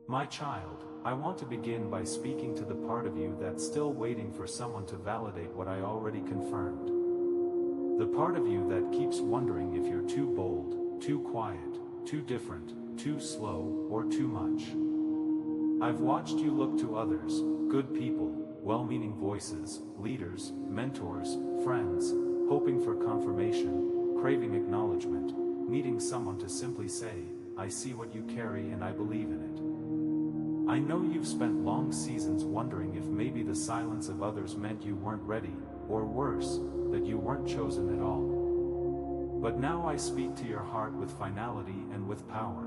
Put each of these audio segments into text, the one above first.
My child, I want to begin by speaking to the part of you that's still waiting for someone to validate what I already confirmed. The part of you that keeps wondering if you're too bold, too quiet, too different, too slow, or too much. I've watched you look to others, good people, well-meaning voices, leaders, mentors, friends, hoping for confirmation, craving acknowledgement, needing someone to simply say, "I see what you carry and I believe in it." I know you've spent long seasons wondering if maybe the silence of others meant you weren't ready, or worse, that you weren't chosen at all. But now I speak to your heart with finality and with power.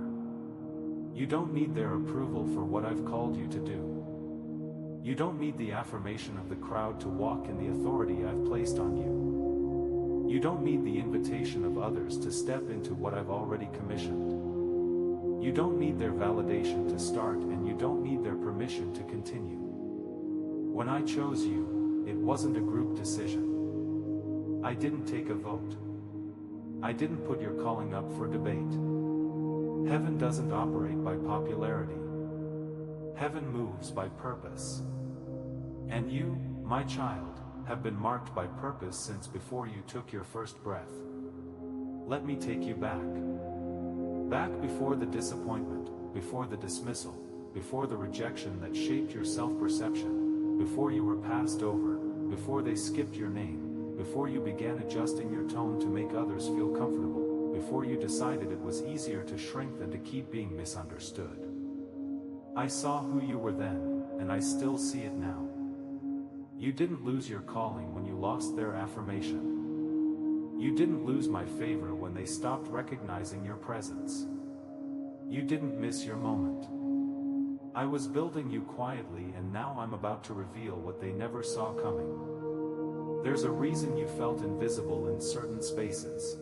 You don't need their approval for what I've called you to do. You don't need the affirmation of the crowd to walk in the authority I've placed on you. You don't need the invitation of others to step into what I've already commissioned. You don't need their validation to start, and you don't need their permission to continue. When I chose you, it wasn't a group decision. I didn't take a vote. I didn't put your calling up for debate. Heaven doesn't operate by popularity. Heaven moves by purpose. And you, my child, have been marked by purpose since before you took your first breath. Let me take you back. Back before the disappointment, before the dismissal, before the rejection that shaped your self-perception, before you were passed over, before they skipped your name, before you began adjusting your tone to make others feel comfortable, before you decided it was easier to shrink than to keep being misunderstood. I saw who you were then, and I still see it now. You didn't lose your calling when you lost their affirmation. You didn't lose my favor when they stopped recognizing your presence. You didn't miss your moment. I was building you quietly, and now I'm about to reveal what they never saw coming. There's a reason you felt invisible in certain spaces.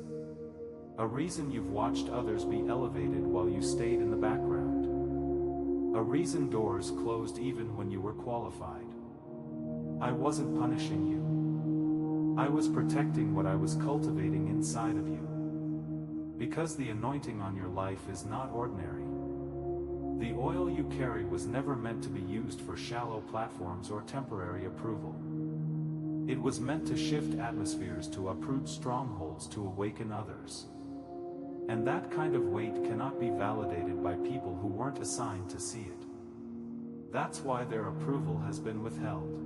A reason you've watched others be elevated while you stayed in the background. A reason doors closed even when you were qualified. I wasn't punishing you. I was protecting what I was cultivating inside of you. Because the anointing on your life is not ordinary. The oil you carry was never meant to be used for shallow platforms or temporary approval. It was meant to shift atmospheres, to uproot strongholds, to awaken others. And that kind of weight cannot be validated by people who weren't assigned to see it. That's why their approval has been withheld.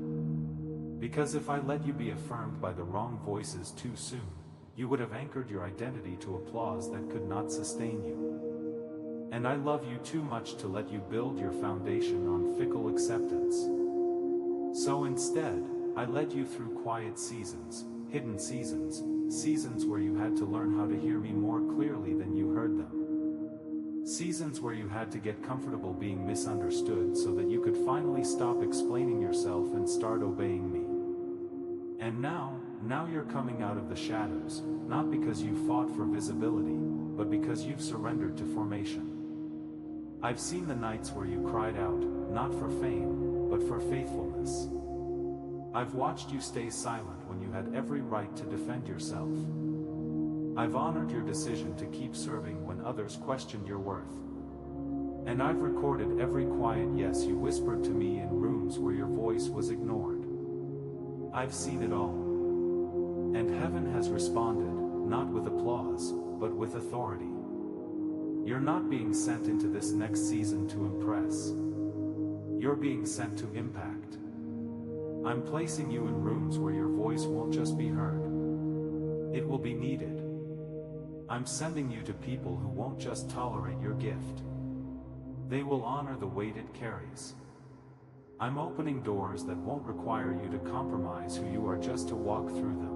Because if I let you be affirmed by the wrong voices too soon, you would have anchored your identity to applause that could not sustain you. And I love you too much to let you build your foundation on fickle acceptance. So instead, I led you through quiet seasons, hidden seasons, seasons where you had to learn how to hear me more clearly than you heard them. Seasons where you had to get comfortable being misunderstood so that you could finally stop explaining yourself and start obeying me. And now you're coming out of the shadows, not because you fought for visibility, but because you've surrendered to formation. I've seen the nights where you cried out, not for fame, but for faithfulness. I've watched you stay silent when you had every right to defend yourself. I've honored your decision to keep serving when others questioned your worth. And I've recorded every quiet yes you whispered to me in rooms where your voice was ignored. I've seen it all. And heaven has responded, not with applause, but with authority. You're not being sent into this next season to impress. You're being sent to impact. I'm placing you in rooms where your voice won't just be heard. It will be needed. I'm sending you to people who won't just tolerate your gift. They will honor the weight it carries. I'm opening doors that won't require you to compromise who you are just to walk through them.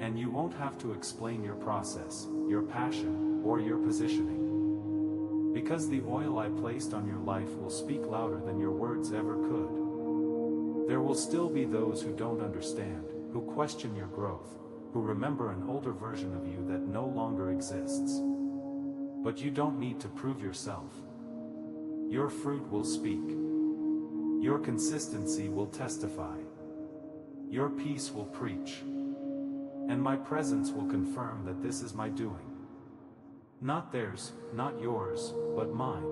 And you won't have to explain your process, your passion, or your positioning. Because the oil I placed on your life will speak louder than your words ever could. There will still be those who don't understand, who question your growth, who remember an older version of you that no longer exists. But you don't need to prove yourself. Your fruit will speak. Your consistency will testify. Your peace will preach. And my presence will confirm that this is my doing. Not theirs, not yours, but mine.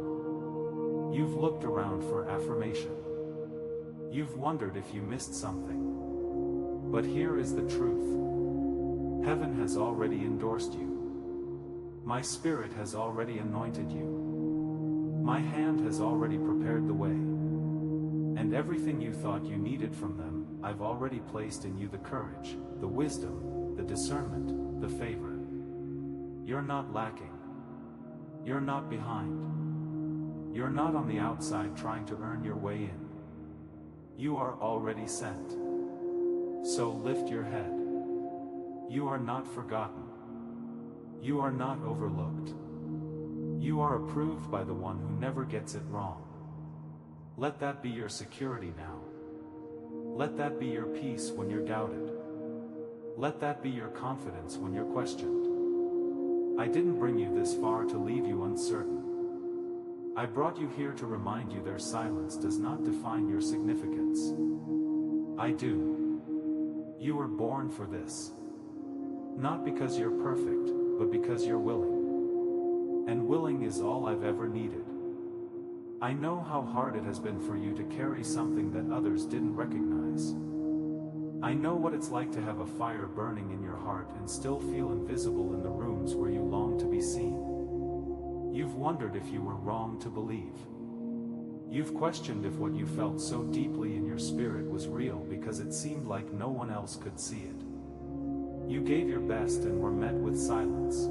You've looked around for affirmation. You've wondered if you missed something. But here is the truth. Heaven has already endorsed you. My Spirit has already anointed you. My hand has already prepared the way. And everything you thought you needed from them, I've already placed in you: the courage, the wisdom, the discernment, the favor. You're not lacking. You're not behind. You're not on the outside trying to earn your way in. You are already sent. So lift your head. You are not forgotten. You are not overlooked. You are approved by the one who never gets it wrong. Let that be your security now. Let that be your peace when you're doubted. Let that be your confidence when you're questioned. I didn't bring you this far to leave you uncertain. I brought you here to remind you their silence does not define your significance. I do. You were born for this. Not because you're perfect, but because you're willing. And willing is all I've ever needed. I know how hard it has been for you to carry something that others didn't recognize. I know what it's like to have a fire burning in your heart and still feel invisible in the rooms where you long to be seen. You've wondered if you were wrong to believe. You've questioned if what you felt so deeply in your spirit was real because it seemed like no one else could see it. You gave your best and were met with silence.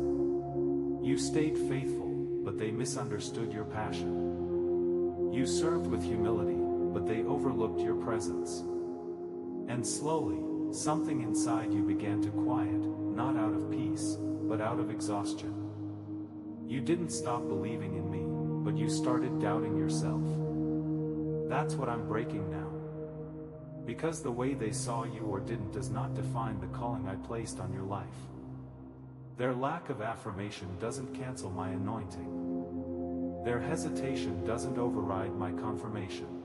You stayed faithful, but they misunderstood your passion. You served with humility, but they overlooked your presence. And slowly, something inside you began to quiet, not out of peace, but out of exhaustion. You didn't stop believing in me, but you started doubting yourself. That's what I'm breaking now. Because the way they saw you or didn't does not define the calling I placed on your life. Their lack of affirmation doesn't cancel my anointing. Their hesitation doesn't override my confirmation.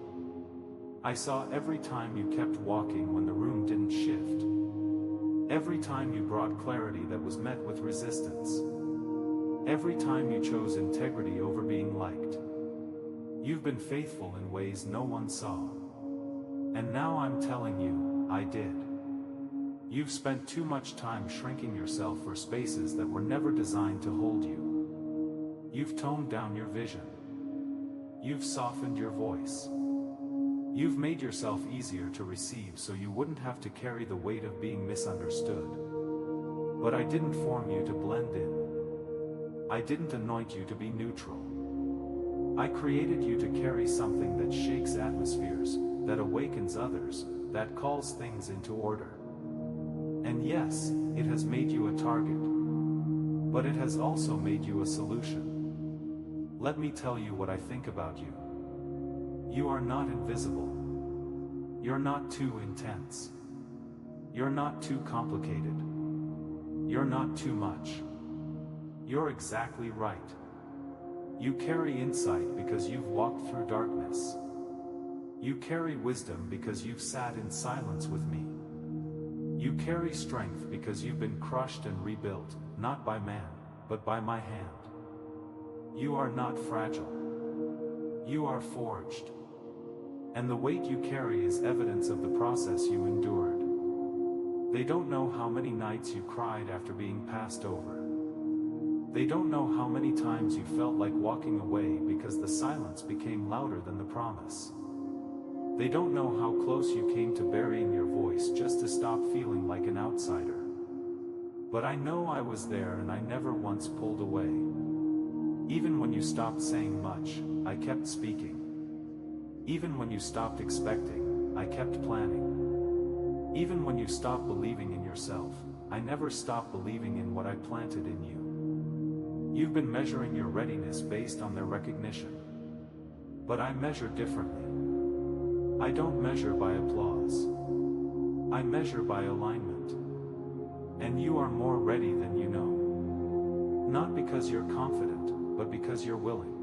I saw every time you kept walking when the room didn't shift. Every time you brought clarity that was met with resistance. Every time you chose integrity over being liked. You've been faithful in ways no one saw. And now I'm telling you, I did. You've spent too much time shrinking yourself for spaces that were never designed to hold you. You've toned down your vision. You've softened your voice. You've made yourself easier to receive so you wouldn't have to carry the weight of being misunderstood. But I didn't form you to blend in. I didn't anoint you to be neutral. I created you to carry something that shakes atmospheres, that awakens others, that calls things into order. And yes, it has made you a target. But it has also made you a solution. Let me tell you what I think about you. You are not invisible. You're not too intense. You're not too complicated. You're not too much. You're exactly right. You carry insight because you've walked through darkness. You carry wisdom because you've sat in silence with me. You carry strength because you've been crushed and rebuilt, not by man, but by my hand. You are not fragile. You are forged. And the weight you carry is evidence of the process you endured. They don't know how many nights you cried after being passed over. They don't know how many times you felt like walking away because the silence became louder than the promise. They don't know how close you came to burying your voice just to stop feeling like an outsider. But I know I was there and I never once pulled away. Even when you stopped saying much, I kept speaking. Even when you stopped expecting, I kept planning. Even when you stopped believing in yourself, I never stopped believing in what I planted in you. You've been measuring your readiness based on their recognition. But I measure differently. I don't measure by applause. I measure by alignment. And you are more ready than you know. Not because you're confident, but because you're willing.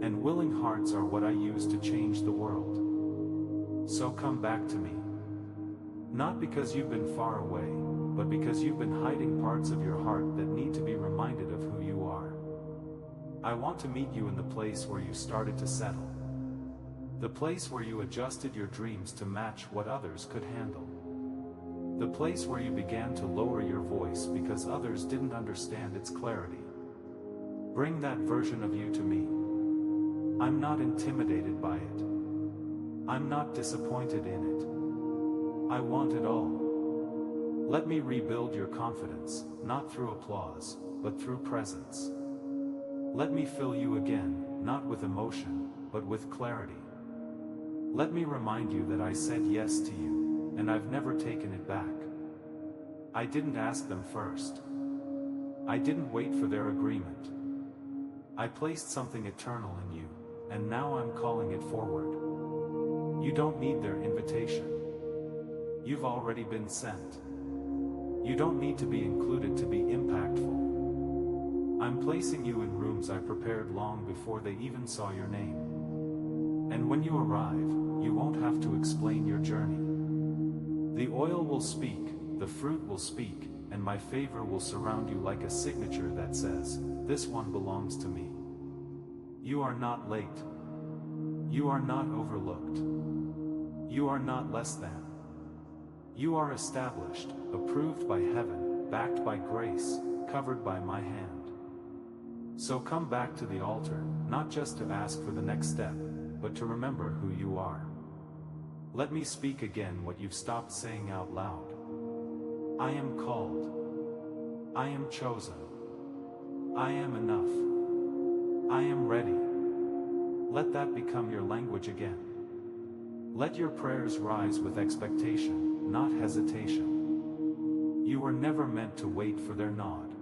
And willing hearts are what I use to change the world. So come back to me. Not because you've been far away, but because you've been hiding parts of your heart that need to be reminded of who you are. I want to meet you in the place where you started to settle. The place where you adjusted your dreams to match what others could handle. The place where you began to lower your voice because others didn't understand its clarity. Bring that version of you to me. I'm not intimidated by it. I'm not disappointed in it. I want it all. Let me rebuild your confidence, not through applause, but through presence. Let me fill you again, not with emotion, but with clarity. Let me remind you that I said yes to you, and I've never taken it back. I didn't ask them first. I didn't wait for their agreement. I placed something eternal in you, and now I'm calling it forward. You don't need their invitation. You've already been sent. You don't need to be included to be impactful. I'm placing you in rooms I prepared long before they even saw your name. And when you arrive, you won't have to explain your journey. The oil will speak, the fruit will speak, and my favor will surround you like a signature that says, "This one belongs to me." You are not late. You are not overlooked. You are not less than. You are established, approved by heaven, backed by grace, covered by my hand. So come back to the altar, not just to ask for the next step, but to remember who you are. Let me speak again what you've stopped saying out loud. I am called. I am chosen. I am enough. I am ready. Let that become your language again. Let your prayers rise with expectation, not hesitation. You were never meant to wait for their nod.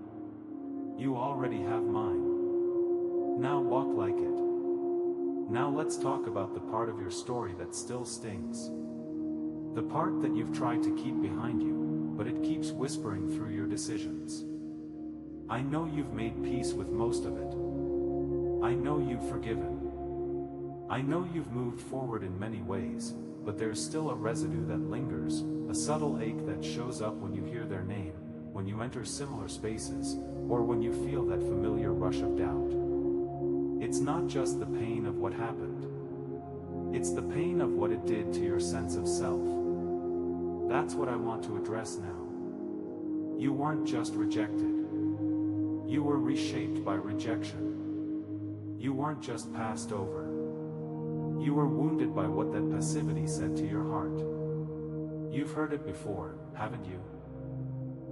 You already have mine. Now walk like it. Now let's talk about the part of your story that still stings. The part that you've tried to keep behind you, but it keeps whispering through your decisions. I know you've made peace with most of it. I know you've forgiven. I know you've moved forward in many ways, but there's still a residue that lingers, a subtle ache that shows up when you hear their name, when you enter similar spaces, or when you feel that familiar rush of doubt. It's not just the pain of what happened. It's the pain of what it did to your sense of self. That's what I want to address now. You weren't just rejected. You were reshaped by rejection. You weren't just passed over. You were wounded by what that passivity said to your heart. You've heard it before, haven't you?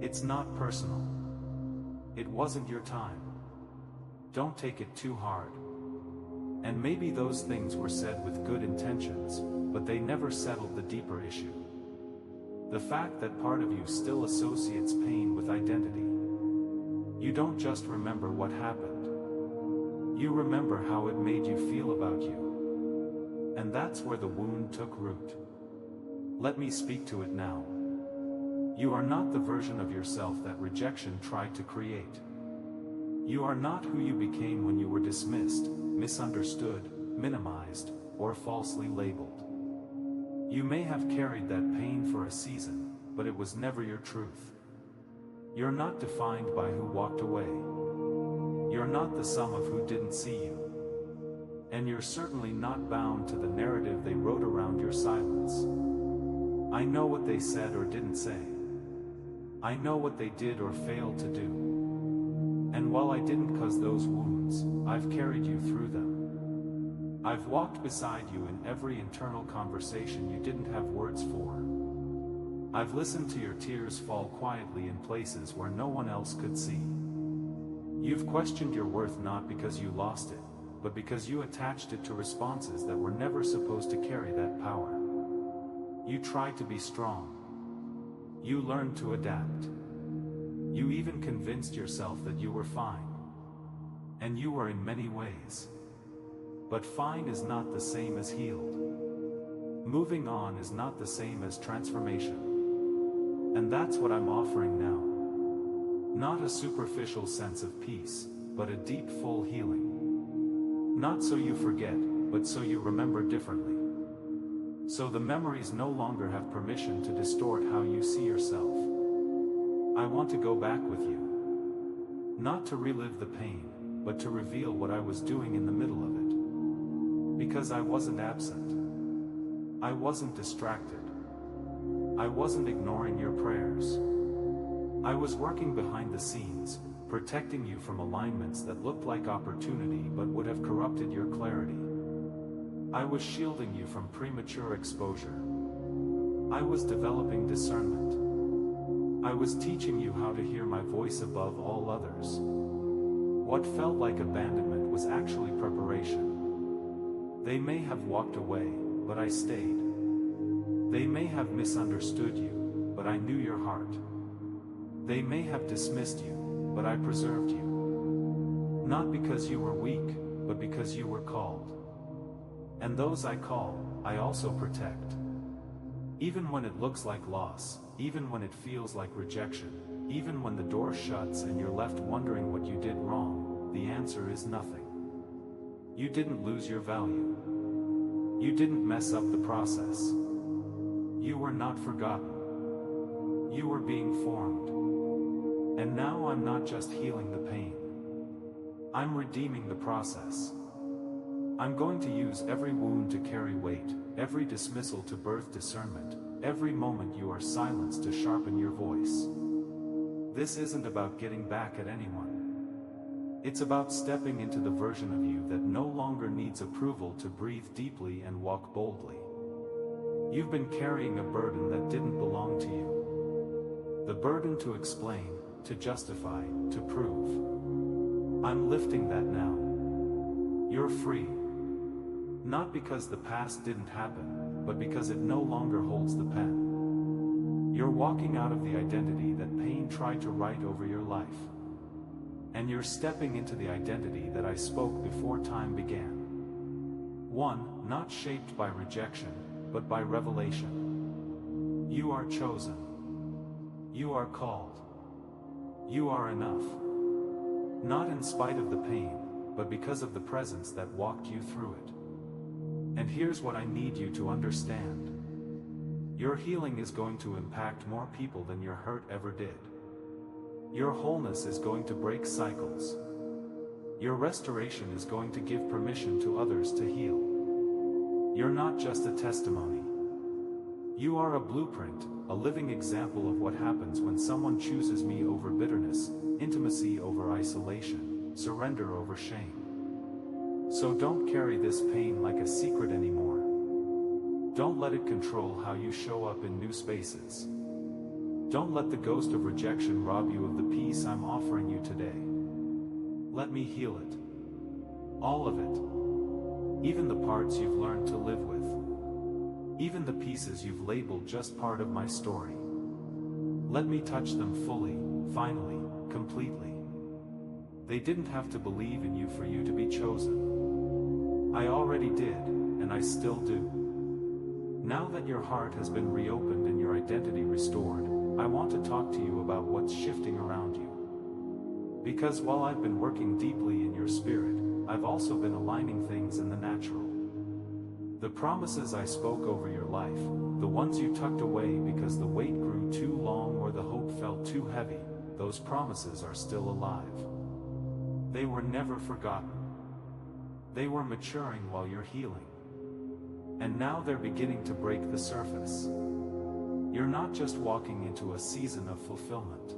It's not personal. It wasn't your time. Don't take it too hard. And maybe those things were said with good intentions, but they never settled the deeper issue. The fact that part of you still associates pain with identity. You don't just remember what happened. You remember how it made you feel about you. And that's where the wound took root. Let me speak to it now. You are not the version of yourself that rejection tried to create. You are not who you became when you were dismissed, misunderstood, minimized, or falsely labeled. You may have carried that pain for a season, but it was never your truth. You're not defined by who walked away. You're not the sum of who didn't see you. And you're certainly not bound to the narrative they wrote around your silence. I know what they said or didn't say. I know what they did or failed to do. And while I didn't cause those wounds, I've carried you through them. I've walked beside you in every internal conversation you didn't have words for. I've listened to your tears fall quietly in places where no one else could see. You've questioned your worth not because you lost it, but because you attached it to responses that were never supposed to carry that power. You tried to be strong. You learned to adapt. You even convinced yourself that you were fine. And you were in many ways. But fine is not the same as healed. Moving on is not the same as transformation. And that's what I'm offering now. Not a superficial sense of peace, but a deep, full healing. Not so you forget, but so you remember differently. So the memories no longer have permission to distort how you see yourself. I want to go back with you. Not to relive the pain, but to reveal what I was doing in the middle of it. Because I wasn't absent. I wasn't distracted. I wasn't ignoring your prayers. I was working behind the scenes, protecting you from alignments that looked like opportunity but would have corrupted your clarity. I was shielding you from premature exposure. I was developing discernment. I was teaching you how to hear my voice above all others. What felt like abandonment was actually preparation. They may have walked away, but I stayed. They may have misunderstood you, but I knew your heart. They may have dismissed you, but I preserved you. Not because you were weak, but because you were called. And those I call, I also protect. Even when it looks like loss, even when it feels like rejection, even when the door shuts and you're left wondering what you did wrong, the answer is nothing. You didn't lose your value. You didn't mess up the process. You were not forgotten. You were being formed. And now I'm not just healing the pain. I'm redeeming the process. I'm going to use every wound to carry weight, every dismissal to birth discernment, every moment you are silenced to sharpen your voice. This isn't about getting back at anyone. It's about stepping into the version of you that no longer needs approval to breathe deeply and walk boldly. You've been carrying a burden that didn't belong to you. The burden to explain, to justify, to prove. I'm lifting that now. You're free. Not because the past didn't happen, but because it no longer holds the pen. You're walking out of the identity that pain tried to write over your life. And you're stepping into the identity that I spoke before time began. One, not shaped by rejection, but by revelation. You are chosen. You are called. You are enough. Not in spite of the pain, but because of the presence that walked you through it. And here's what I need you to understand. Your healing is going to impact more people than your hurt ever did. Your wholeness is going to break cycles. Your restoration is going to give permission to others to heal. You're not just a testimony. You are a blueprint, a living example of what happens when someone chooses me over bitterness, intimacy over isolation, surrender over shame. So don't carry this pain like a secret anymore. Don't let it control how you show up in new spaces. Don't let the ghost of rejection rob you of the peace I'm offering you today. Let me heal it. All of it. Even the parts you've learned to live with. Even the pieces you've labeled just part of my story. Let me touch them fully, finally, completely. They didn't have to believe in you for you to be chosen. I already did, and I still do. Now that your heart has been reopened and your identity restored, I want to talk to you about what's shifting around you. Because while I've been working deeply in your spirit, I've also been aligning things in the natural. The promises I spoke over your life, the ones you tucked away because the weight grew too long or the hope felt too heavy, those promises are still alive. They were never forgotten. They were maturing while you're healing. And now they're beginning to break the surface. You're not just walking into a season of fulfillment.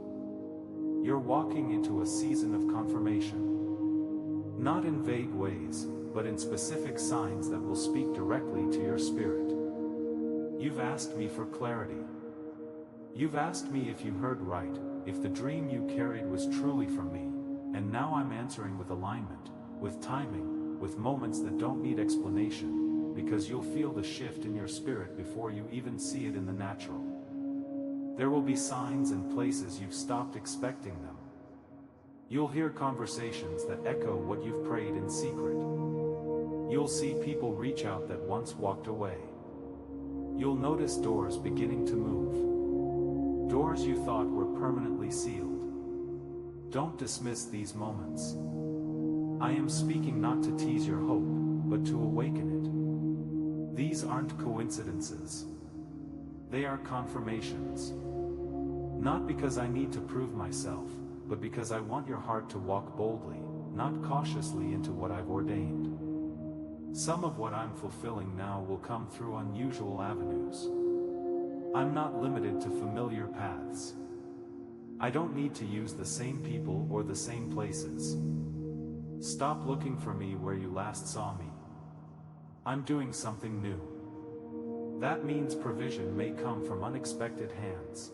You're walking into a season of confirmation. Not in vague ways, but in specific signs that will speak directly to your spirit. You've asked me for clarity. You've asked me if you heard right, if the dream you carried was truly from me, and now I'm answering with alignment, with timing, with moments that don't need explanation, because you'll feel the shift in your spirit before you even see it in the natural. There will be signs and places you've stopped expecting them. You'll hear conversations that echo what you've prayed in secret. You'll see people reach out that once walked away. You'll notice doors beginning to move. Doors you thought were permanently sealed. Don't dismiss these moments. I am speaking not to tease your hope, but to awaken it. These aren't coincidences. They are confirmations. Not because I need to prove myself, but because I want your heart to walk boldly, not cautiously into what I've ordained. Some of what I'm fulfilling now will come through unusual avenues. I'm not limited to familiar paths. I don't need to use the same people or the same places. Stop looking for me where you last saw me. I'm doing something new. That means provision may come from unexpected hands.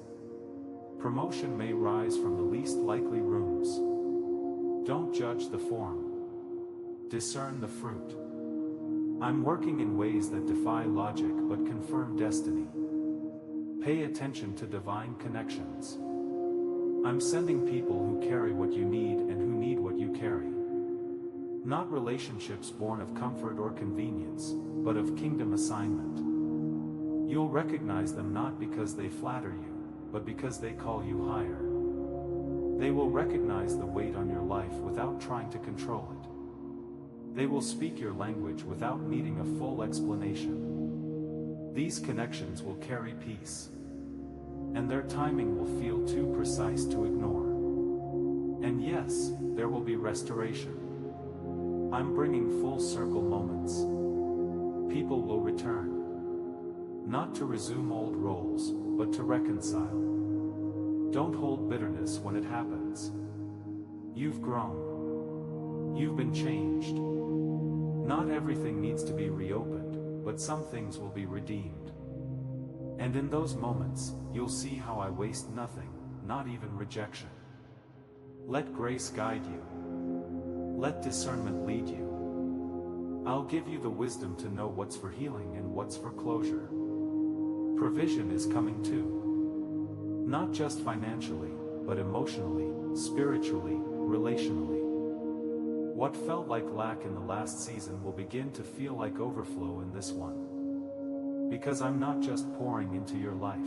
Promotion may rise from the least likely rooms. Don't judge the form. Discern the fruit. I'm working in ways that defy logic but confirm destiny. Pay attention to divine connections. I'm sending people who carry what you need and who need what you carry. Not relationships born of comfort or convenience, but of kingdom assignment. You'll recognize them not because they flatter you, but because they call you higher. They will recognize the weight on your life without trying to control it. They will speak your language without needing a full explanation. These connections will carry peace, and their timing will feel too precise to ignore. And yes, there will be restoration. I'm bringing full circle moments. People will return. Not to resume old roles, but to reconcile. Don't hold bitterness when it happens. You've grown. You've been changed. Not everything needs to be reopened, but some things will be redeemed. And in those moments, you'll see how I waste nothing, not even rejection. Let grace guide you. Let discernment lead you. I'll give you the wisdom to know what's for healing and what's for closure. Provision is coming too. Not just financially, but emotionally, spiritually, relationally. What felt like lack in the last season will begin to feel like overflow in this one. Because I'm not just pouring into your life.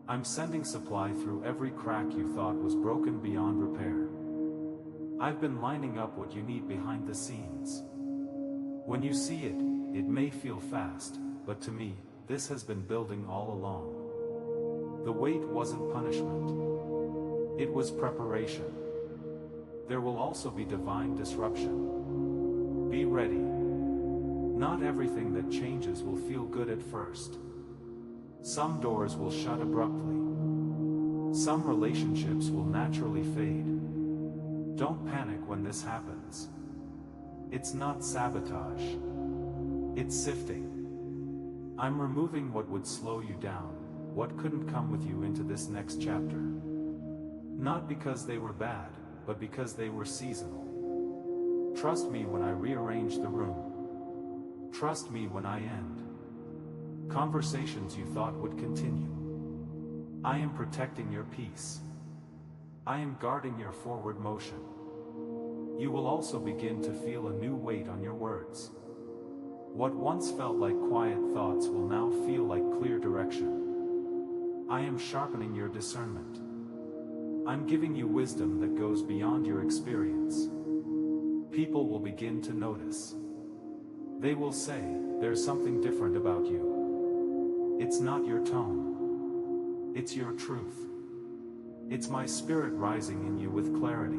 I'm sending supply through every crack you thought was broken beyond repair. I've been lining up what you need behind the scenes. When you see it, it may feel fast, but to me, this has been building all along. The wait wasn't punishment. It was preparation. There will also be divine disruption. Be ready. Not everything that changes will feel good at first. Some doors will shut abruptly. Some relationships will naturally fade. Don't panic when this happens. It's not sabotage. It's sifting. I'm removing what would slow you down, what couldn't come with you into this next chapter. Not because they were bad, but because they were seasonal. Trust me when I rearrange the room. Trust me when I end. Conversations you thought would continue. I am protecting your peace. I am guarding your forward motion. You will also begin to feel a new weight on your words. What once felt like quiet thoughts will now feel like clear direction. I am sharpening your discernment. I'm giving you wisdom that goes beyond your experience. People will begin to notice. They will say, there's something different about you. It's not your tone. It's your truth. It's my spirit rising in you with clarity.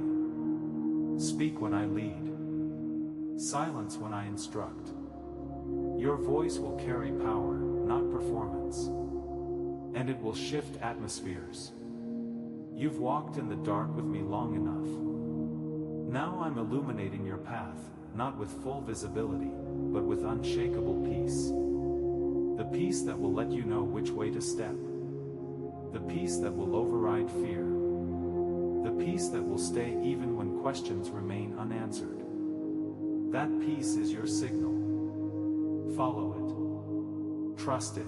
Speak when I lead. Silence when I instruct. Your voice will carry power, not performance. And it will shift atmospheres. You've walked in the dark with me long enough. Now I'm illuminating your path, not with full visibility, but with unshakable peace. The peace that will let you know which way to step. The peace that will override fear. The peace that will stay even when questions remain unanswered. That peace is your signal. Follow it. Trust it.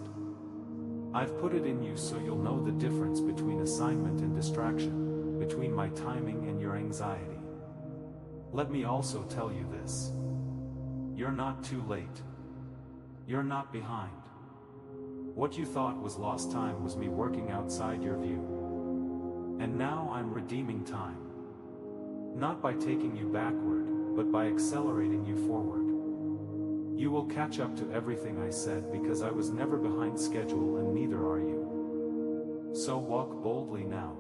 I've put it in you so you'll know the difference between assignment and distraction, between my timing and your anxiety. Let me also tell you this. You're not too late. You're not behind. What you thought was lost time was me working outside your view. And now I'm redeeming time. Not by taking you backward, but by accelerating you forward. You will catch up to everything I said because I was never behind schedule and neither are you. So walk boldly now.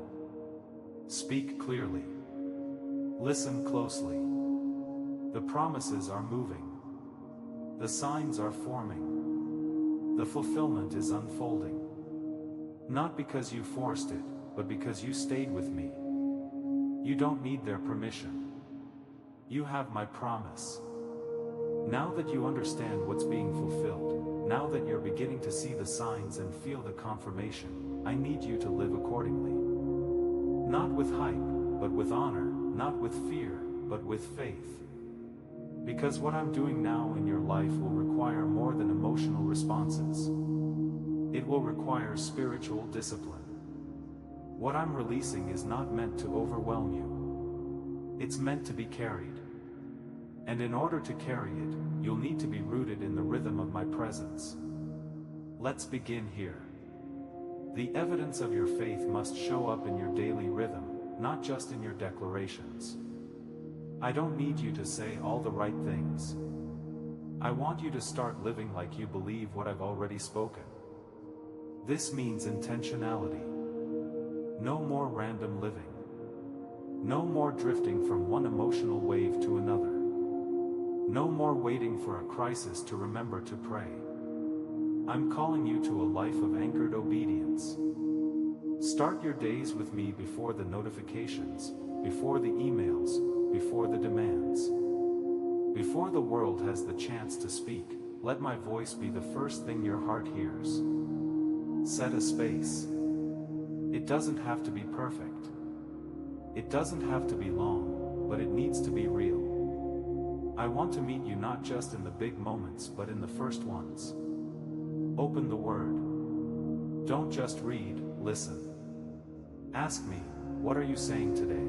Speak clearly. Listen closely. The promises are moving. The signs are forming. The fulfillment is unfolding. Not because you forced it, but because you stayed with me. You don't need their permission. You have my promise. Now that you understand what's being fulfilled, now that you're beginning to see the signs and feel the confirmation, I need you to live accordingly. Not with hype, but with honor, not with fear, but with faith. Because what I'm doing now in your life will require more than emotional responses. It will require spiritual discipline. What I'm releasing is not meant to overwhelm you. It's meant to be carried. And in order to carry it, you'll need to be rooted in the rhythm of my presence. Let's begin here. The evidence of your faith must show up in your daily rhythm, not just in your declarations. I don't need you to say all the right things. I want you to start living like you believe what I've already spoken. This means intentionality. No more random living. No more drifting from one emotional wave to another. No more waiting for a crisis to remember to pray. I'm calling you to a life of anchored obedience. Start your days with me before the notifications, before the emails, before the demands. Before the world has the chance to speak, let my voice be the first thing your heart hears. Set a space. It doesn't have to be perfect. It doesn't have to be long, but it needs to be real. I want to meet you not just in the big moments but in the first ones. Open the Word. Don't just read, listen. Ask me, what are you saying today?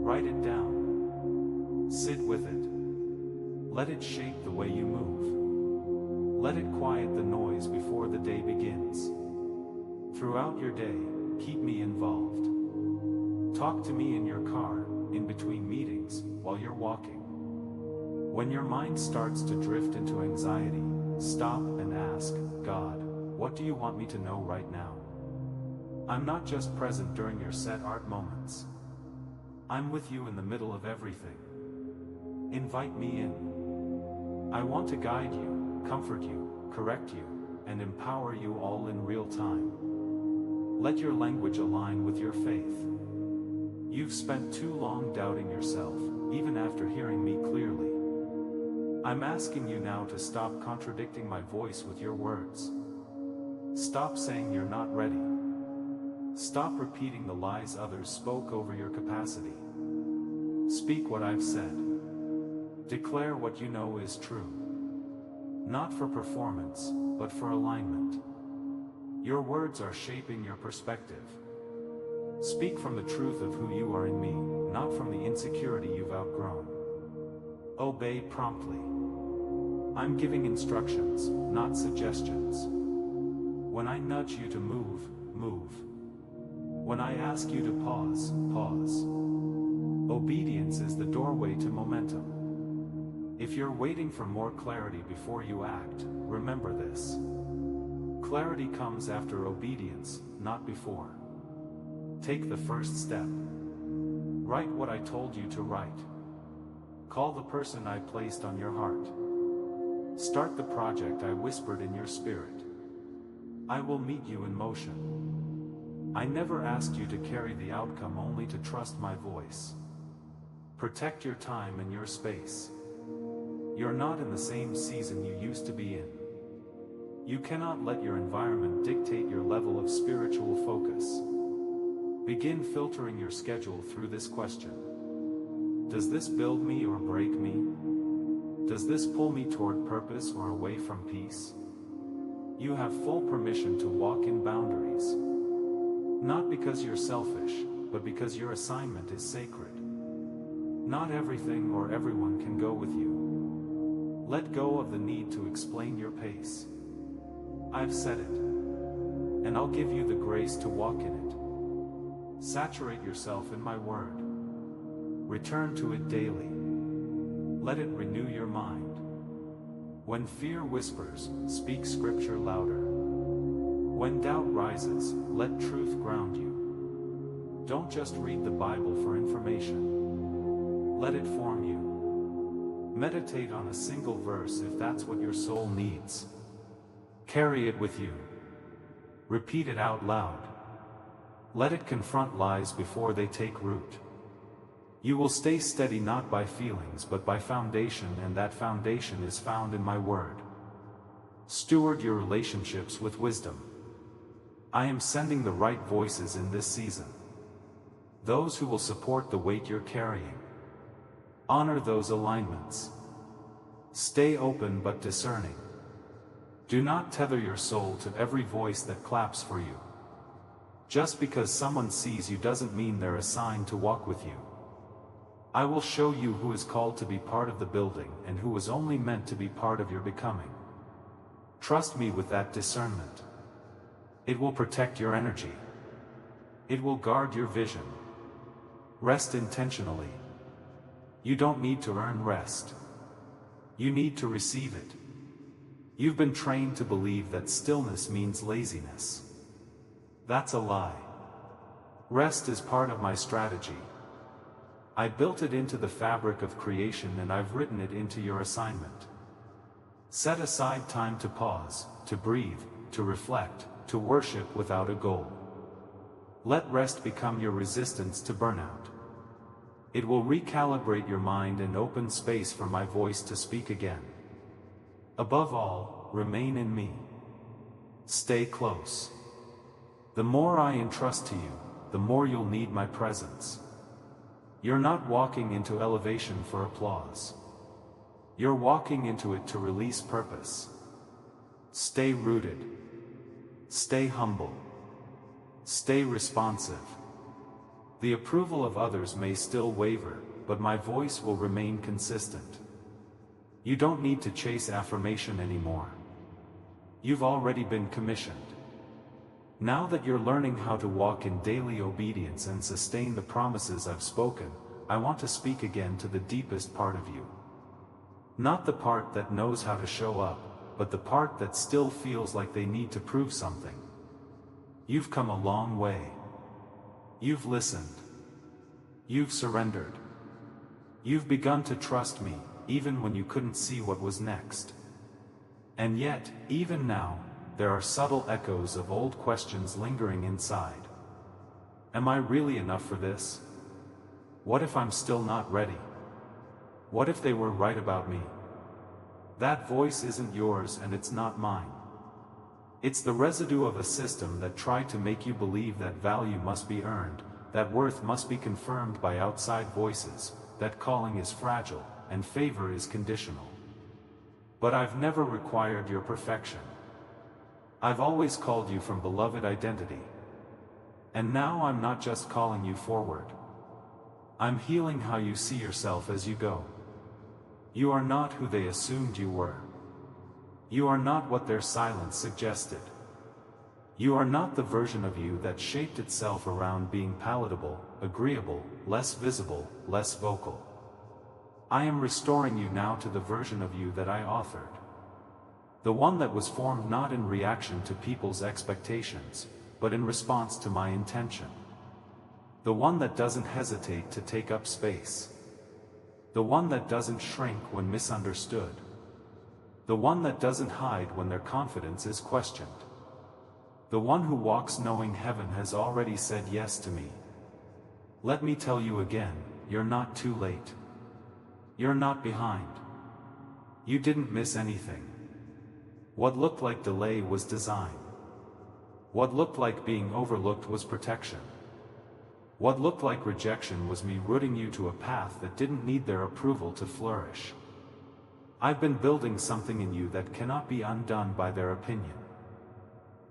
Write it down. Sit with it. Let it shape the way you move. Let it quiet the noise before the day begins. Throughout your day, keep me involved. Talk to me in your car, in between meetings, while you're walking. When your mind starts to drift into anxiety, stop and ask, God, what do you want me to know right now? I'm not just present during your set art moments. I'm with you in the middle of everything. Invite me in. I want to guide you, comfort you, correct you, and empower you all in real time. Let your language align with your faith. You've spent too long doubting yourself, even after hearing me clearly. I'm asking you now to stop contradicting my voice with your words. Stop saying you're not ready. Stop repeating the lies others spoke over your capacity. Speak what I've said. Declare what you know is true. Not for performance, but for alignment. Your words are shaping your perspective. Speak from the truth of who you are in me, not from the insecurity you've outgrown. Obey promptly. I'm giving instructions, not suggestions. When I nudge you to move, move. When I ask you to pause, pause. Obedience is the doorway to momentum. If you're waiting for more clarity before you act, remember this. Clarity comes after obedience, not before. Take the first step. Write what I told you to write. Call the person I placed on your heart. Start the project I whispered in your spirit. I will meet you in motion. I never asked you to carry the outcome, only to trust my voice. Protect your time and your space. You're not in the same season you used to be in. You cannot let your environment dictate your level of spiritual focus. Begin filtering your schedule through this question. Does this build me or break me? Does this pull me toward purpose or away from peace? You have full permission to walk in boundaries. Not because you're selfish, but because your assignment is sacred. Not everything or everyone can go with you. Let go of the need to explain your pace. I've said it, and I'll give you the grace to walk in it. Saturate yourself in my word. Return to it daily. Let it renew your mind. When fear whispers, speak scripture louder. When doubt rises, let truth ground you. Don't just read the Bible for information. Let it form you. Meditate on a single verse if that's what your soul needs. Carry it with you. Repeat it out loud. Let it confront lies before they take root. You will stay steady not by feelings but by foundation, and that foundation is found in my word. Steward your relationships with wisdom. I am sending the right voices in this season. Those who will support the weight you're carrying. Honor those alignments. Stay open but discerning. Do not tether your soul to every voice that claps for you. Just because someone sees you doesn't mean they're assigned to walk with you. I will show you who is called to be part of the building and who was only meant to be part of your becoming. Trust me with that discernment. It will protect your energy. It will guard your vision. Rest intentionally. You don't need to earn rest. You need to receive it. You've been trained to believe that stillness means laziness. That's a lie. Rest is part of my strategy. I built it into the fabric of creation, and I've written it into your assignment. Set aside time to pause, to breathe, to reflect, to worship without a goal. Let rest become your resistance to burnout. It will recalibrate your mind and open space for my voice to speak again. Above all, remain in me. Stay close. The more I entrust to you, the more you'll need my presence. You're not walking into elevation for applause. You're walking into it to release purpose. Stay rooted. Stay humble. Stay responsive. The approval of others may still waver, but my voice will remain consistent. You don't need to chase affirmation anymore. You've already been commissioned. Now that you're learning how to walk in daily obedience and sustain the promises I've spoken, I want to speak again to the deepest part of you. Not the part that knows how to show up, but the part that still feels like they need to prove something. You've come a long way. You've listened. You've surrendered. You've begun to trust me, even when you couldn't see what was next. And yet, even now, there are subtle echoes of old questions lingering inside. Am I really enough for this? What if I'm still not ready? What if they were right about me? That voice isn't yours and it's not mine. It's the residue of a system that tried to make you believe that value must be earned, that worth must be confirmed by outside voices, that calling is fragile, and favor is conditional. But I've never required your perfection. I've always called you from beloved identity. And now I'm not just calling you forward. I'm healing how you see yourself as you go. You are not who they assumed you were. You are not what their silence suggested. You are not the version of you that shaped itself around being palatable, agreeable, less visible, less vocal. I am restoring you now to the version of you that I authored. The one that was formed not in reaction to people's expectations, but in response to my intention. The one that doesn't hesitate to take up space. The one that doesn't shrink when misunderstood. The one that doesn't hide when their confidence is questioned. The one who walks knowing heaven has already said yes to me. Let me tell you again, you're not too late. You're not behind. You didn't miss anything. What looked like delay was design. What looked like being overlooked was protection. What looked like rejection was me rooting you to a path that didn't need their approval to flourish. I've been building something in you that cannot be undone by their opinion.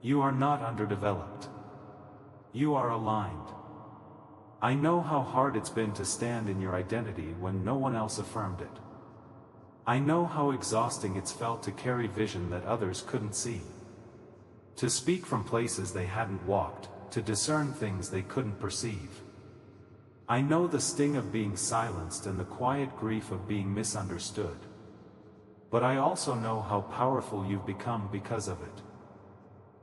You are not underdeveloped. You are aligned. I know how hard it's been to stand in your identity when no one else affirmed it. I know how exhausting it's felt to carry vision that others couldn't see. To speak from places they hadn't walked, to discern things they couldn't perceive. I know the sting of being silenced and the quiet grief of being misunderstood. But I also know how powerful you've become because of it.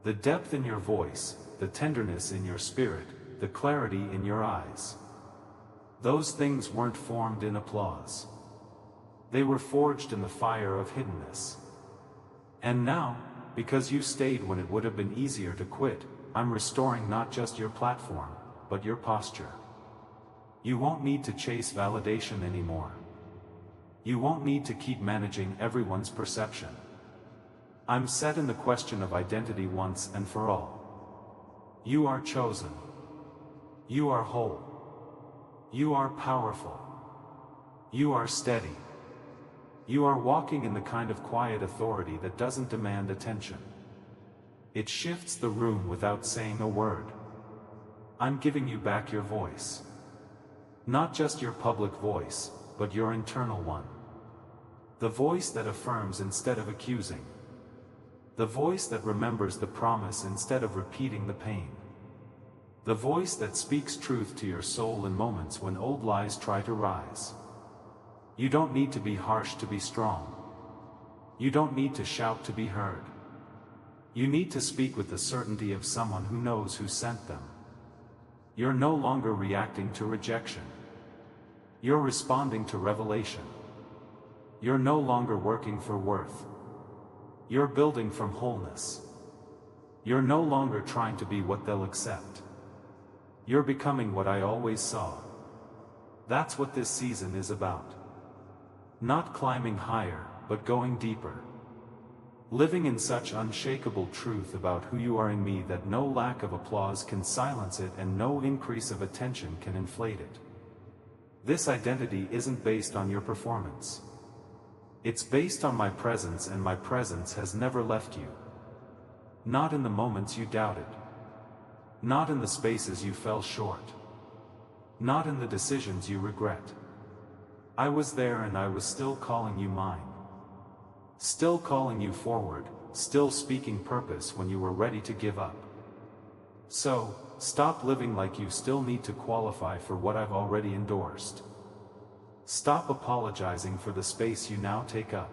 The depth in your voice, the tenderness in your spirit, the clarity in your eyes. Those things weren't formed in applause. They were forged in the fire of hiddenness. And now, because you stayed when it would have been easier to quit, I'm restoring not just your platform, but your posture. You won't need to chase validation anymore. You won't need to keep managing everyone's perception. I'm setting the question of identity once and for all. You are chosen. You are whole. You are powerful. You are steady. You are walking in the kind of quiet authority that doesn't demand attention. It shifts the room without saying a word. I'm giving you back your voice. Not just your public voice, but your internal one. The voice that affirms instead of accusing. The voice that remembers the promise instead of repeating the pain. The voice that speaks truth to your soul in moments when old lies try to rise. You don't need to be harsh to be strong. You don't need to shout to be heard. You need to speak with the certainty of someone who knows who sent them. You're no longer reacting to rejection. You're responding to revelation. You're no longer working for worth. You're building from wholeness. You're no longer trying to be what they'll accept. You're becoming what I always saw. That's what this season is about. Not climbing higher, but going deeper. Living in such unshakable truth about who you are in me that no lack of applause can silence it and no increase of attention can inflate it. This identity isn't based on your performance. It's based on my presence, and my presence has never left you. Not in the moments you doubted. Not in the spaces you fell short. Not in the decisions you regret. I was there, and I was still calling you mine. Still calling you forward, still speaking purpose when you were ready to give up. So, stop living like you still need to qualify for what I've already endorsed. Stop apologizing for the space you now take up.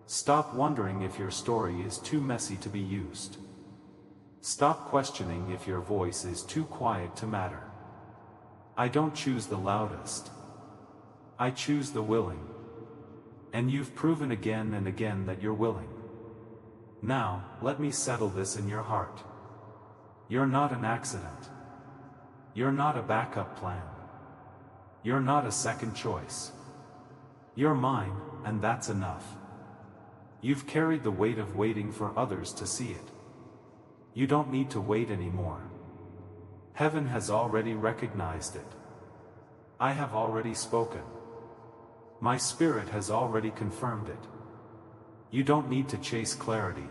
Stop wondering if your story is too messy to be used. Stop questioning if your voice is too quiet to matter. I don't choose the loudest. I choose the willing. And you've proven again and again that you're willing. Now, let me settle this in your heart. You're not an accident. You're not a backup plan. You're not a second choice. You're mine, and that's enough. You've carried the weight of waiting for others to see it. You don't need to wait anymore. Heaven has already recognized it. I have already spoken. My spirit has already confirmed it. You don't need to chase clarity.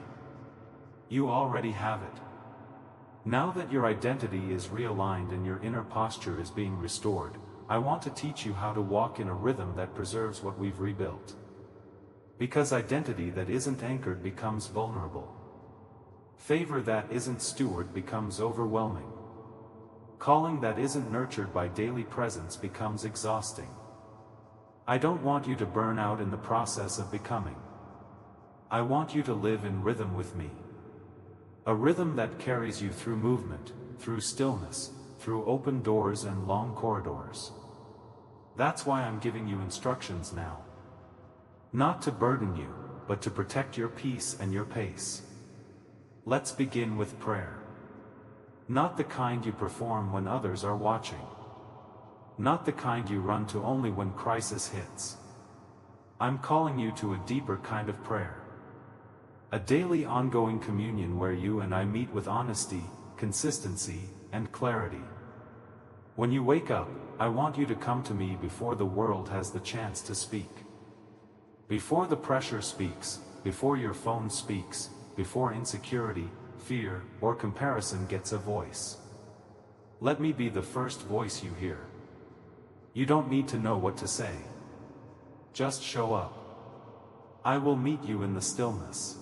You already have it. Now that your identity is realigned and your inner posture is being restored, I want to teach you how to walk in a rhythm that preserves what we've rebuilt. Because identity that isn't anchored becomes vulnerable. Favor that isn't stewarded becomes overwhelming. Calling that isn't nurtured by daily presence becomes exhausting. I don't want you to burn out in the process of becoming. I want you to live in rhythm with me. A rhythm that carries you through movement, through stillness, through open doors and long corridors. That's why I'm giving you instructions now. Not to burden you, but to protect your peace and your pace. Let's begin with prayer. Not the kind you perform when others are watching. Not the kind you run to only when crisis hits. I'm calling you to a deeper kind of prayer. A daily ongoing communion where you and I meet with honesty, consistency, and clarity. When you wake up, I want you to come to me before the world has the chance to speak. Before the pressure speaks, before your phone speaks, before insecurity, fear, or comparison gets a voice. Let me be the first voice you hear. You don't need to know what to say. Just show up. I will meet you in the stillness.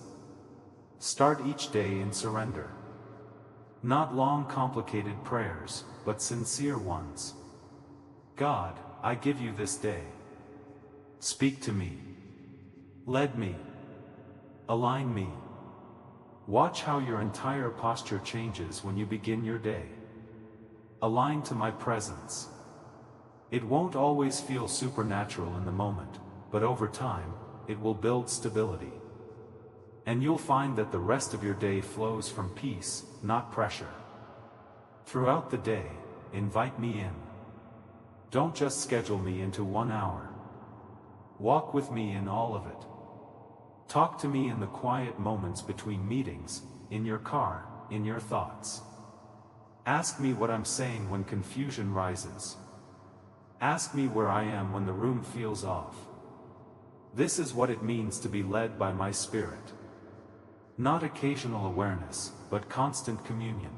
Start each day in surrender. Not long complicated prayers, but sincere ones. God, I give you this day. Speak to me. Lead me. Align me. Watch how your entire posture changes when you begin your day. Align to my presence. It won't always feel supernatural in the moment, but over time, it will build stability. And you'll find that the rest of your day flows from peace, not pressure. Throughout the day, invite me in. Don't just schedule me into 1 hour. Walk with me in all of it. Talk to me in the quiet moments between meetings, in your car, in your thoughts. Ask me what I'm saying when confusion rises. Ask me where I am when the room feels off. This is what it means to be led by my Spirit. Not occasional awareness, but constant communion.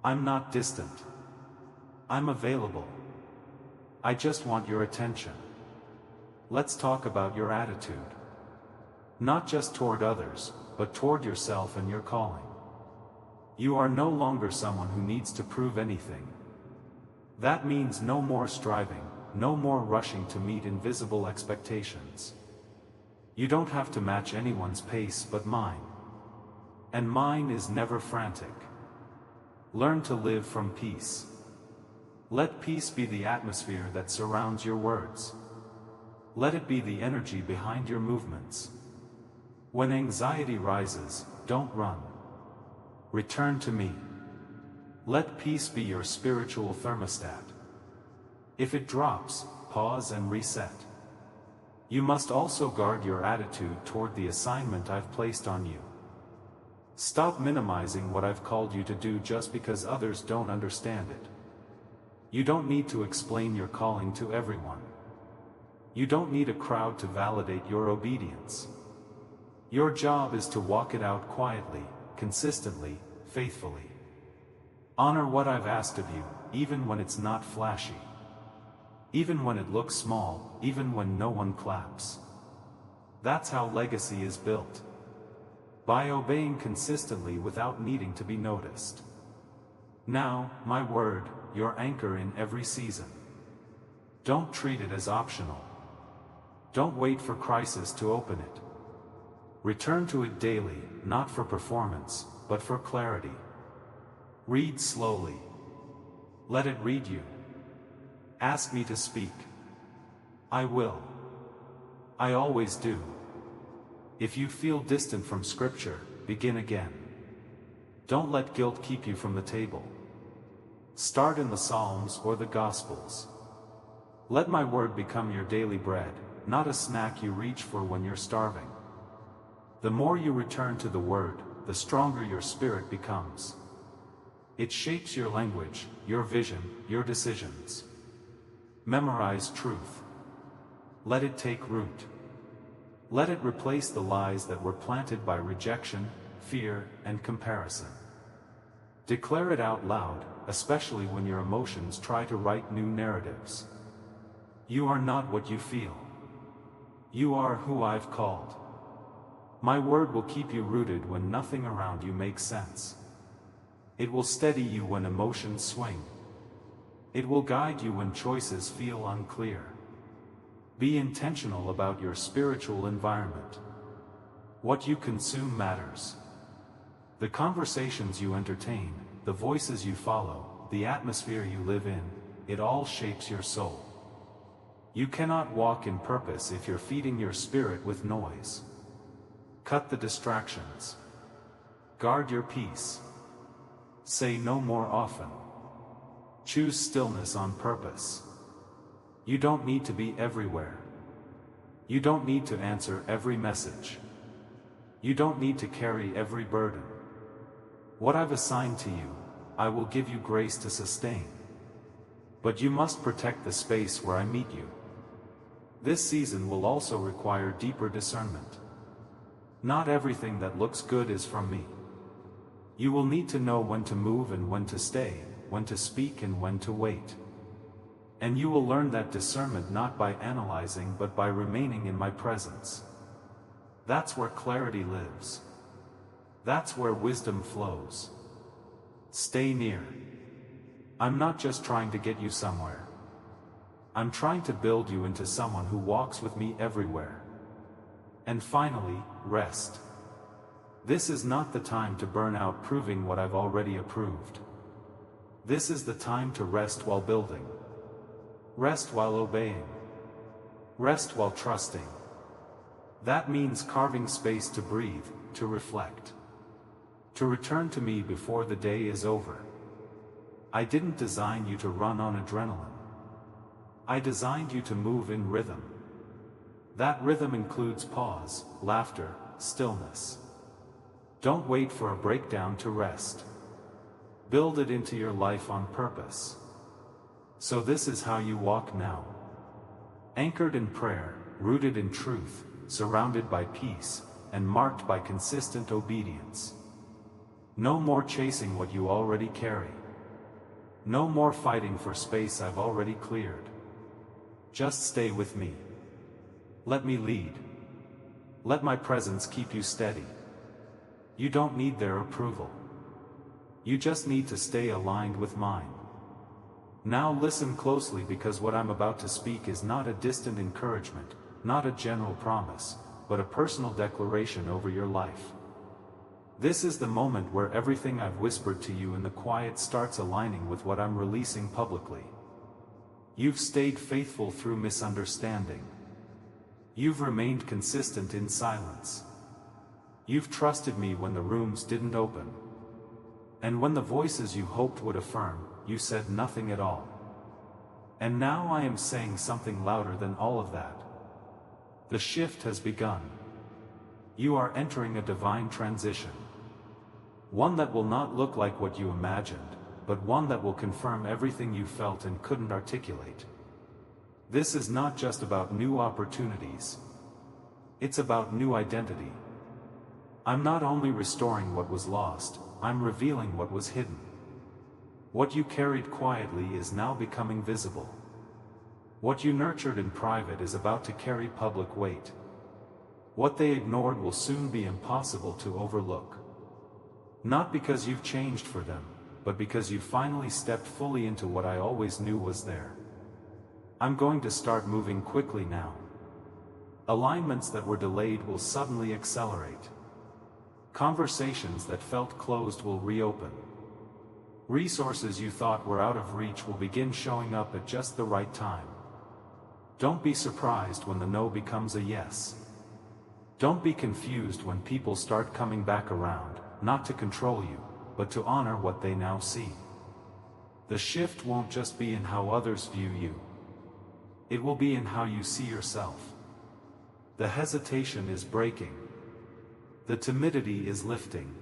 I'm not distant. I'm available. I just want your attention. Let's talk about your attitude. Not just toward others, but toward yourself and your calling. You are no longer someone who needs to prove anything. That means no more striving, no more rushing to meet invisible expectations. You don't have to match anyone's pace but mine. And mine is never frantic. Learn to live from peace. Let peace be the atmosphere that surrounds your words. Let it be the energy behind your movements. When anxiety rises, don't run. Return to me. Let peace be your spiritual thermostat. If it drops, pause and reset. You must also guard your attitude toward the assignment I've placed on you. Stop minimizing what I've called you to do just because others don't understand it. You don't need to explain your calling to everyone. You don't need a crowd to validate your obedience. Your job is to walk it out quietly, consistently, faithfully. Honor what I've asked of you, even when it's not flashy. Even when it looks small, even when no one claps. That's how legacy is built. By obeying consistently without needing to be noticed. Now, my word, your anchor in every season. Don't treat it as optional. Don't wait for crisis to open it. Return to it daily, not for performance, but for clarity. Read slowly. Let it read you. Ask me to speak. I will. I always do. If you feel distant from Scripture, begin again. Don't let guilt keep you from the table. Start in the Psalms or the Gospels. Let my word become your daily bread, not a snack you reach for when you're starving. The more you return to the word, the stronger your spirit becomes. It shapes your language, your vision, your decisions. Memorize truth. Let it take root. Let it replace the lies that were planted by rejection, fear, and comparison. Declare it out loud, especially when your emotions try to write new narratives. You are not what you feel. You are who I've called. My word will keep you rooted when nothing around you makes sense. It will steady you when emotions swing. It will guide you when choices feel unclear. Be intentional about your spiritual environment. What you consume matters. The conversations you entertain, the voices you follow, the atmosphere you live in, it all shapes your soul. You cannot walk in purpose if you're feeding your spirit with noise. Cut the distractions. Guard your peace. Say no more often. Choose stillness on purpose. You don't need to be everywhere. You don't need to answer every message. You don't need to carry every burden. What I've assigned to you, I will give you grace to sustain. But you must protect the space where I meet you. This season will also require deeper discernment. Not everything that looks good is from me. You will need to know when to move and when to stay, when to speak and when to wait. And you will learn that discernment not by analyzing but by remaining in my presence. That's where clarity lives. That's where wisdom flows. Stay near. I'm not just trying to get you somewhere. I'm trying to build you into someone who walks with me everywhere. And finally, rest. This is not the time to burn out proving what I've already approved. This is the time to rest while building. Rest while obeying. Rest while trusting. That means carving space to breathe, to reflect. To return to me before the day is over. I didn't design you to run on adrenaline. I designed you to move in rhythm. That rhythm includes pause, laughter, stillness. Don't wait for a breakdown to rest. Build it into your life on purpose. So this is how you walk now. Anchored in prayer, rooted in truth, surrounded by peace, and marked by consistent obedience. No more chasing what you already carry. No more fighting for space I've already cleared. Just stay with me. Let me lead. Let my presence keep you steady. You don't need their approval. You just need to stay aligned with mine. Now listen closely, because what I'm about to speak is not a distant encouragement, not a general promise, but a personal declaration over your life. This is the moment where everything I've whispered to you in the quiet starts aligning with what I'm releasing publicly. You've stayed faithful through misunderstanding. You've remained consistent in silence. You've trusted me when the rooms didn't open. And when the voices you hoped would affirm, you said nothing at all. And now I am saying something louder than all of that. The shift has begun. You are entering a divine transition. One that will not look like what you imagined, but one that will confirm everything you felt and couldn't articulate. This is not just about new opportunities. It's about new identity. I'm not only restoring what was lost, I'm revealing what was hidden. What you carried quietly is now becoming visible. What you nurtured in private is about to carry public weight. What they ignored will soon be impossible to overlook. Not because you've changed for them, but because you finally stepped fully into what I always knew was there. I'm going to start moving quickly now. Alignments that were delayed will suddenly accelerate. Conversations that felt closed will reopen. Resources you thought were out of reach will begin showing up at just the right time. Don't be surprised when the no becomes a yes. Don't be confused when people start coming back around, not to control you, but to honor what they now see. The shift won't just be in how others view you. It will be in how you see yourself. The hesitation is breaking. The timidity is lifting.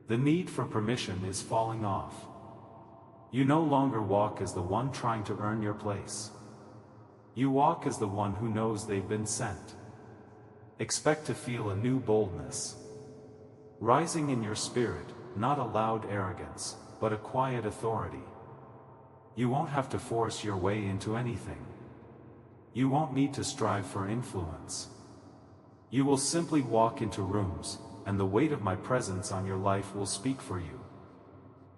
The need for permission is falling off. You no longer walk as the one trying to earn your place. You walk as the one who knows they've been sent. Expect to feel a new boldness rising in your spirit, not a loud arrogance, but a quiet authority. You won't have to force your way into anything. You won't need to strive for influence. You will simply walk into rooms, and the weight of my presence on your life will speak for you.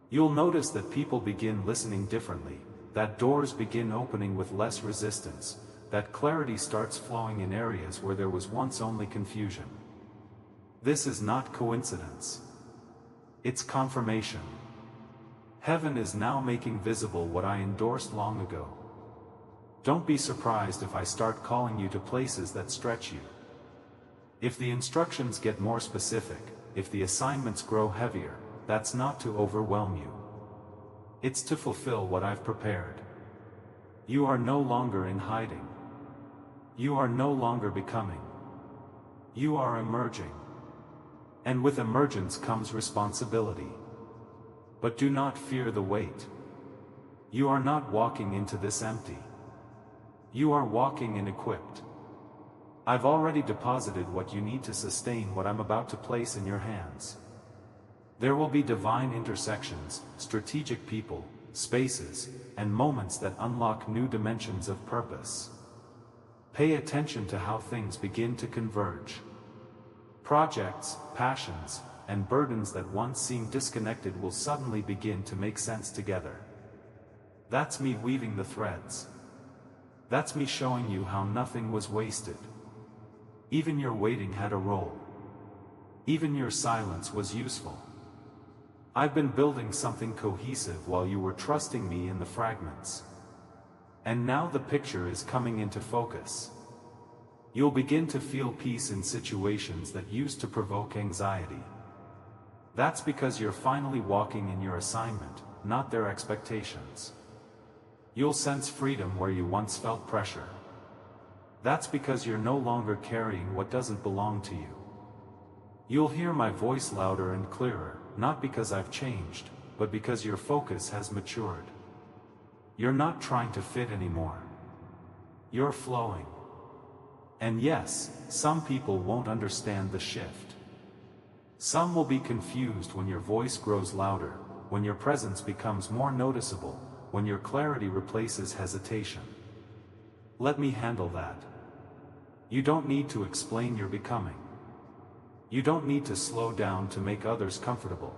You'll notice that people begin listening differently, that doors begin opening with less resistance, that clarity starts flowing in areas where there was once only confusion. This is not coincidence. It's confirmation. Heaven is now making visible what I endorsed long ago. Don't be surprised if I start calling you to places that stretch you. If the instructions get more specific, if the assignments grow heavier, that's not to overwhelm you. It's to fulfill what I've prepared. You are no longer in hiding. You are no longer becoming. You are emerging. And with emergence comes responsibility. But do not fear the weight. You are not walking into this empty. You are walking in equipped. I've already deposited what you need to sustain what I'm about to place in your hands. There will be divine intersections, strategic people, spaces, and moments that unlock new dimensions of purpose. Pay attention to how things begin to converge. Projects, passions, and burdens that once seemed disconnected will suddenly begin to make sense together. That's me weaving the threads. That's me showing you how nothing was wasted. Even your waiting had a role. Even your silence was useful. I've been building something cohesive while you were trusting me in the fragments. And now the picture is coming into focus. You'll begin to feel peace in situations that used to provoke anxiety. That's because you're finally walking in your assignment, not their expectations. You'll sense freedom where you once felt pressure. That's because you're no longer carrying what doesn't belong to you. You'll hear my voice louder and clearer, not because I've changed, but because your focus has matured. You're not trying to fit anymore. You're flowing. And yes, some people won't understand the shift. Some will be confused when your voice grows louder, when your presence becomes more noticeable, when your clarity replaces hesitation. Let me handle that. You don't need to explain your becoming. You don't need to slow down to make others comfortable.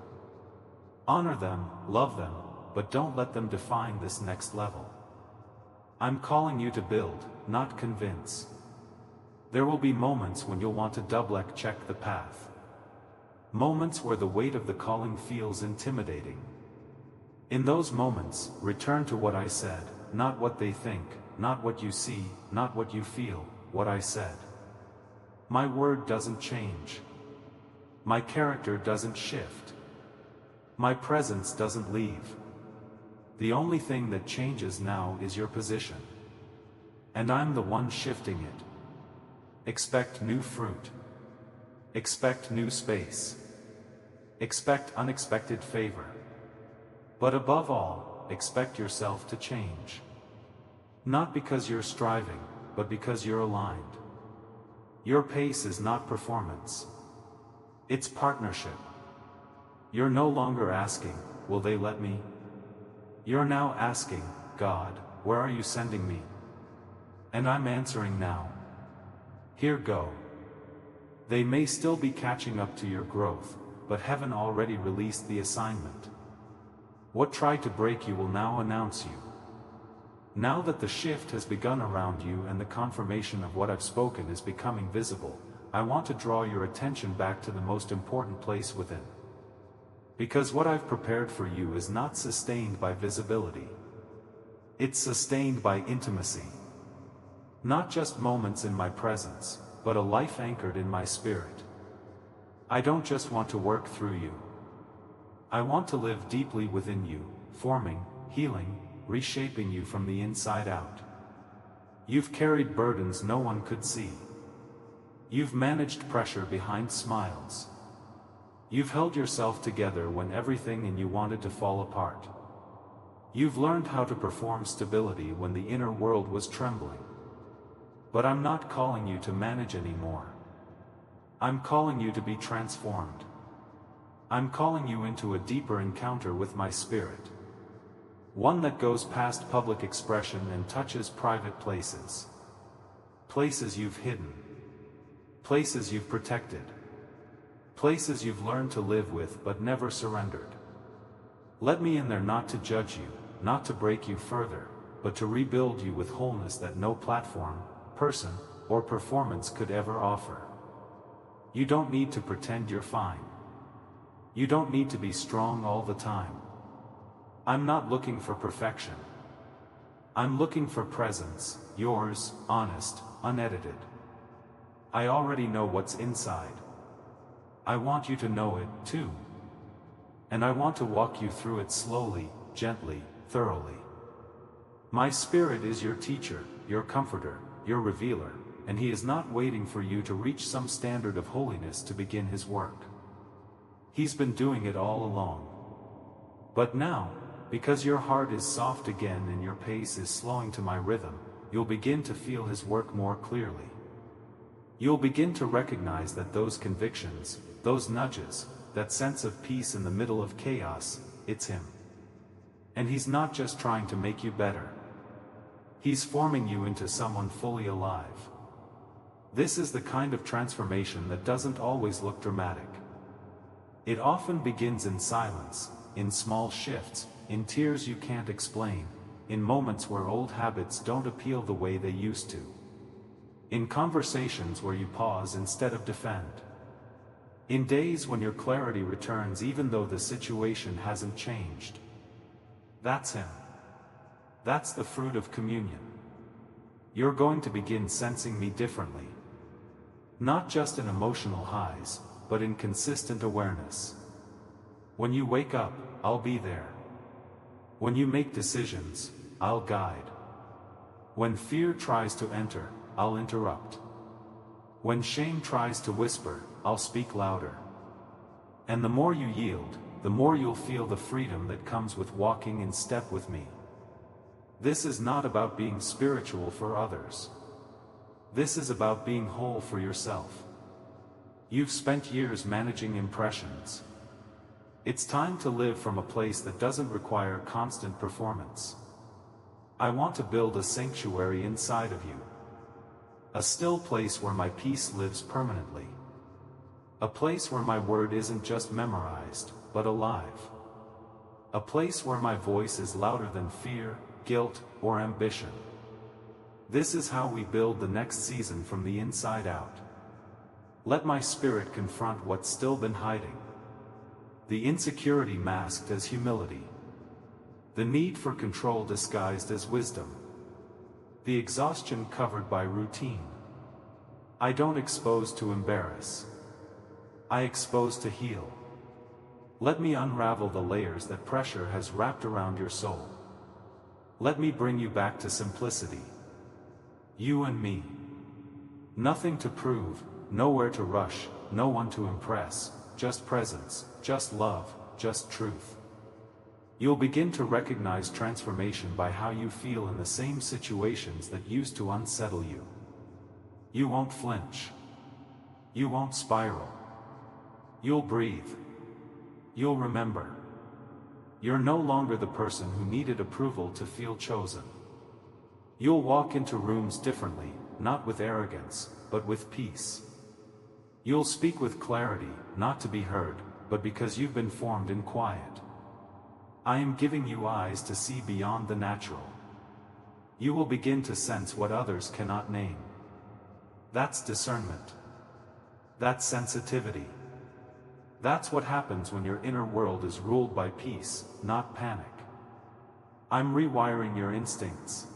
Honor them, love them, but don't let them define this next level. I'm calling you to build, not convince. There will be moments when you'll want to double-check the path. Moments where the weight of the calling feels intimidating. In those moments, return to what I said, not what they think, not what you see, not what you feel, what I said. My word doesn't change. My character doesn't shift. My presence doesn't leave. The only thing that changes now is your position. And I'm the one shifting it. Expect new fruit. Expect new space. Expect unexpected favor. But above all, expect yourself to change. Not because you're striving, but because you're aligned. Your pace is not performance. It's partnership. You're no longer asking, will they let me? You're now asking, God, where are you sending me? And I'm answering now. Here go. They may still be catching up to your growth, but heaven already released the assignment. What tried to break you will now announce you. Now that the shift has begun around you and the confirmation of what I've spoken is becoming visible, I want to draw your attention back to the most important place within. Because what I've prepared for you is not sustained by visibility. It's sustained by intimacy. Not just moments in my presence, but a life anchored in my spirit. I don't just want to work through you. I want to live deeply within you, forming, healing, reshaping you from the inside out. You've carried burdens no one could see. You've managed pressure behind smiles. You've held yourself together when everything in you wanted to fall apart. You've learned how to perform stability when the inner world was trembling. But I'm not calling you to manage anymore. I'm calling you to be transformed. I'm calling you into a deeper encounter with my spirit. One that goes past public expression and touches private places. Places you've hidden. Places you've protected. Places you've learned to live with but never surrendered. Let me in there not to judge you, not to break you further, but to rebuild you with wholeness that no platform, person, or performance could ever offer. You don't need to pretend you're fine. You don't need to be strong all the time. I'm not looking for perfection. I'm looking for presence, yours, honest, unedited. I already know what's inside. I want you to know it, too. And I want to walk you through it slowly, gently, thoroughly. My spirit is your teacher, your comforter, your revealer, and he is not waiting for you to reach some standard of holiness to begin his work. He's been doing it all along. But now, because your heart is soft again and your pace is slowing to my rhythm, you'll begin to feel his work more clearly. You'll begin to recognize that those convictions, those nudges, that sense of peace in the middle of chaos, it's him. And he's not just trying to make you better. He's forming you into someone fully alive. This is the kind of transformation that doesn't always look dramatic. It often begins in silence, in small shifts, in tears you can't explain, in moments where old habits don't appeal the way they used to. In conversations where you pause instead of defend. In days when your clarity returns even though the situation hasn't changed. That's him. That's the fruit of communion. You're going to begin sensing me differently. Not just in emotional highs, but in consistent awareness. When you wake up, I'll be there. When you make decisions, I'll guide. When fear tries to enter, I'll interrupt. When shame tries to whisper, I'll speak louder. And the more you yield, the more you'll feel the freedom that comes with walking in step with me. This is not about being spiritual for others. This is about being whole for yourself. You've spent years managing impressions. It's time to live from a place that doesn't require constant performance. I want to build a sanctuary inside of you. A still place where my peace lives permanently. A place where my word isn't just memorized, but alive. A place where my voice is louder than fear, guilt, or ambition. This is how we build the next season from the inside out. Let my spirit confront what's still been hiding. The insecurity masked as humility. The need for control disguised as wisdom. The exhaustion covered by routine. I don't expose to embarrass. I expose to heal. Let me unravel the layers that pressure has wrapped around your soul. Let me bring you back to simplicity. You and me. Nothing to prove, nowhere to rush, no one to impress, just presence, just love, just truth. You'll begin to recognize transformation by how you feel in the same situations that used to unsettle you. You won't flinch. You won't spiral. You'll breathe. You'll remember. You're no longer the person who needed approval to feel chosen. You'll walk into rooms differently, not with arrogance, but with peace. You'll speak with clarity, not to be heard, but because you've been formed in quiet. I am giving you eyes to see beyond the natural. You will begin to sense what others cannot name. That's discernment. That's sensitivity. That's what happens when your inner world is ruled by peace, not panic. I'm rewiring your instincts.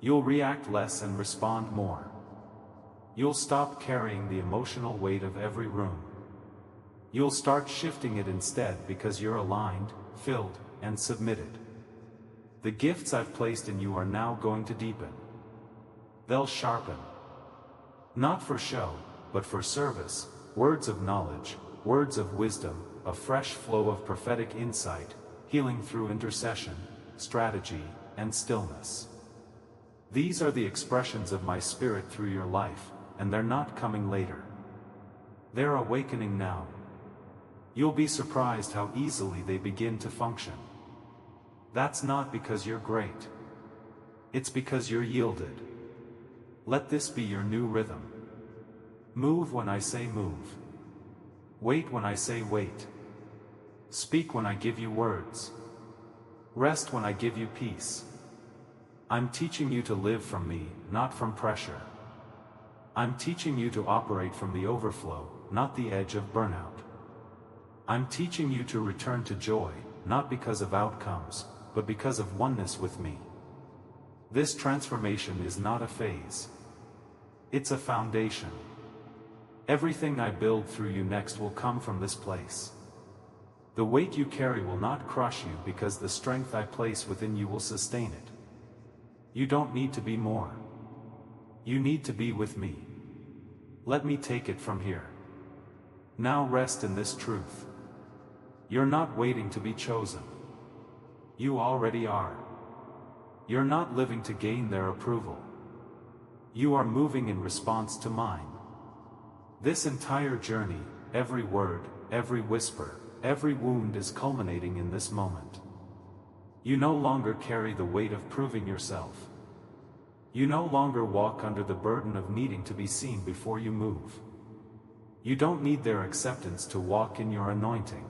You'll react less and respond more. You'll stop carrying the emotional weight of every room. You'll start shifting it instead because you're aligned, filled, and submitted. The gifts I've placed in you are now going to deepen. They'll sharpen. Not for show, but for service, words of knowledge, words of wisdom, a fresh flow of prophetic insight, healing through intercession, strategy, and stillness. These are the expressions of my spirit through your life, and they're not coming later. They're awakening now. You'll be surprised how easily they begin to function. That's not because you're great. It's because you're yielded. Let this be your new rhythm. Move when I say move. Wait when I say wait. Speak when I give you words. Rest when I give you peace. I'm teaching you to live from me, not from pressure. I'm teaching you to operate from the overflow, not the edge of burnout. I'm teaching you to return to joy, not because of outcomes, but because of oneness with me. This transformation is not a phase. It's a foundation. Everything I build through you next will come from this place. The weight you carry will not crush you because the strength I place within you will sustain it. You don't need to be more. You need to be with me. Let me take it from here. Now rest in this truth. You're not waiting to be chosen. You already are. You're not living to gain their approval. You are moving in response to mine. This entire journey, every word, every whisper, every wound is culminating in this moment. You no longer carry the weight of proving yourself. You no longer walk under the burden of needing to be seen before you move. You don't need their acceptance to walk in your anointing.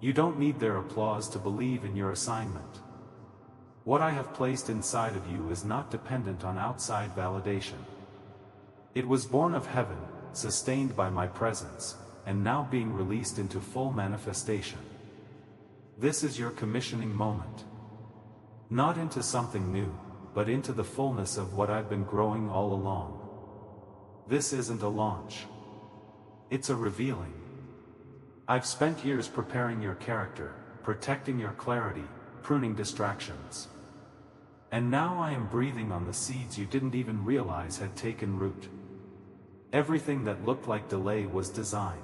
You don't need their applause to believe in your assignment. What I have placed inside of you is not dependent on outside validation. It was born of heaven, sustained by my presence, and now being released into full manifestation. This is your commissioning moment. Not into something new, but into the fullness of what I've been growing all along. This isn't a launch. It's a revealing. I've spent years preparing your character, protecting your clarity, pruning distractions. And now I am breathing on the seeds you didn't even realize had taken root. Everything that looked like delay was design.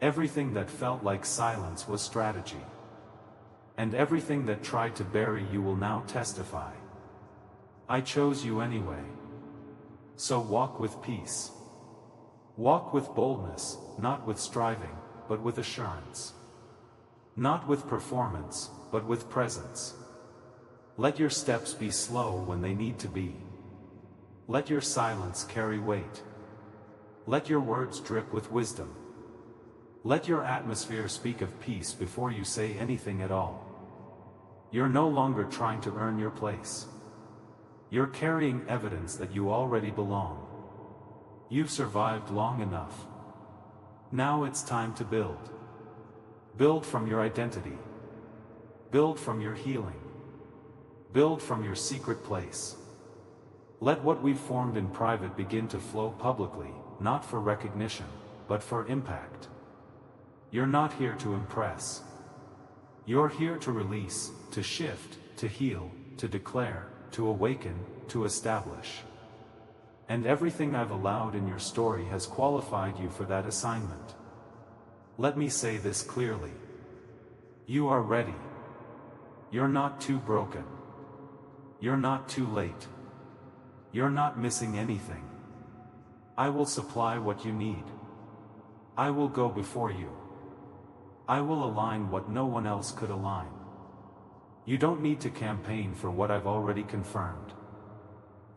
Everything that felt like silence was strategy. And everything that tried to bury you will now testify. I chose you anyway. So walk with peace. Walk with boldness, not with striving, but with assurance. Not with performance, but with presence. Let your steps be slow when they need to be. Let your silence carry weight. Let your words drip with wisdom. Let your atmosphere speak of peace before you say anything at all. You're no longer trying to earn your place. You're carrying evidence that you already belong. You've survived long enough. Now it's time to build. Build from your identity. Build from your healing. Build from your secret place. Let what we've formed in private begin to flow publicly, not for recognition, but for impact. You're not here to impress. You're here to release, to shift, to heal, to declare, to awaken, to establish. And everything I've allowed in your story has qualified you for that assignment. Let me say this clearly. You are ready. You're not too broken. You're not too late. You're not missing anything. I will supply what you need. I will go before you. I will align what no one else could align. You don't need to campaign for what I've already confirmed.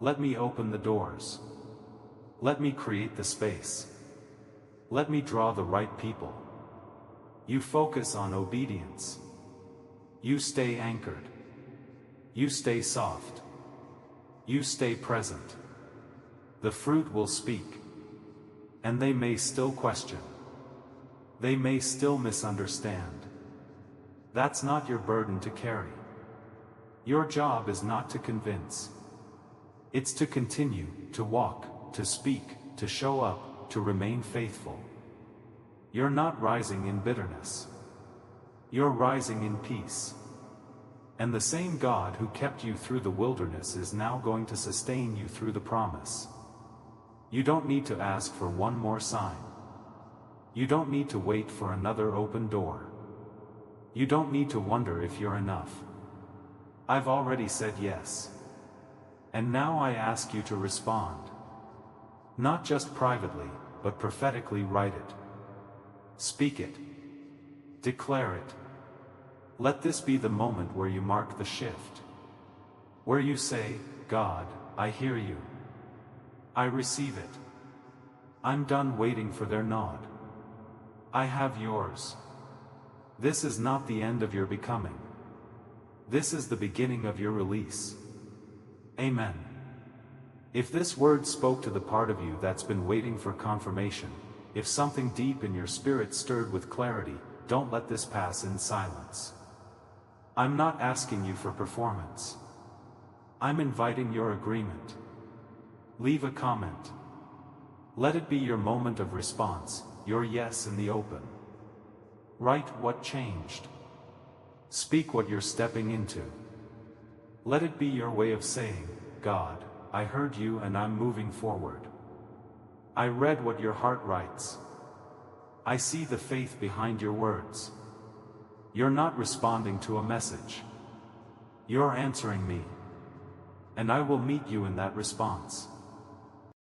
Let me open the doors. Let me create the space. Let me draw the right people. You focus on obedience. You stay anchored. You stay soft. You stay present. The fruit will speak. And they may still question. They may still misunderstand. That's not your burden to carry. Your job is not to convince. It's to continue, to walk, to speak, to show up, to remain faithful. You're not rising in bitterness. You're rising in peace. And the same God who kept you through the wilderness is now going to sustain you through the promise. You don't need to ask for one more sign. You don't need to wait for another open door. You don't need to wonder if you're enough. I've already said yes. And now I ask you to respond. Not just privately, but prophetically write it. Speak it. Declare it. Let this be the moment where you mark the shift. Where you say, God, I hear you. I receive it. I'm done waiting for their nod. I have yours. This is not the end of your becoming. This is the beginning of your release. Amen. If this word spoke to the part of you that's been waiting for confirmation, if something deep in your spirit stirred with clarity, don't let this pass in silence. I'm not asking you for performance. I'm inviting your agreement. Leave a comment. Let it be your moment of response, your yes in the open. Write what changed. Speak what you're stepping into. Let it be your way of saying, God, I heard you and I'm moving forward. I read what your heart writes. I see the faith behind your words. You're not responding to a message. You're answering me. And I will meet you in that response.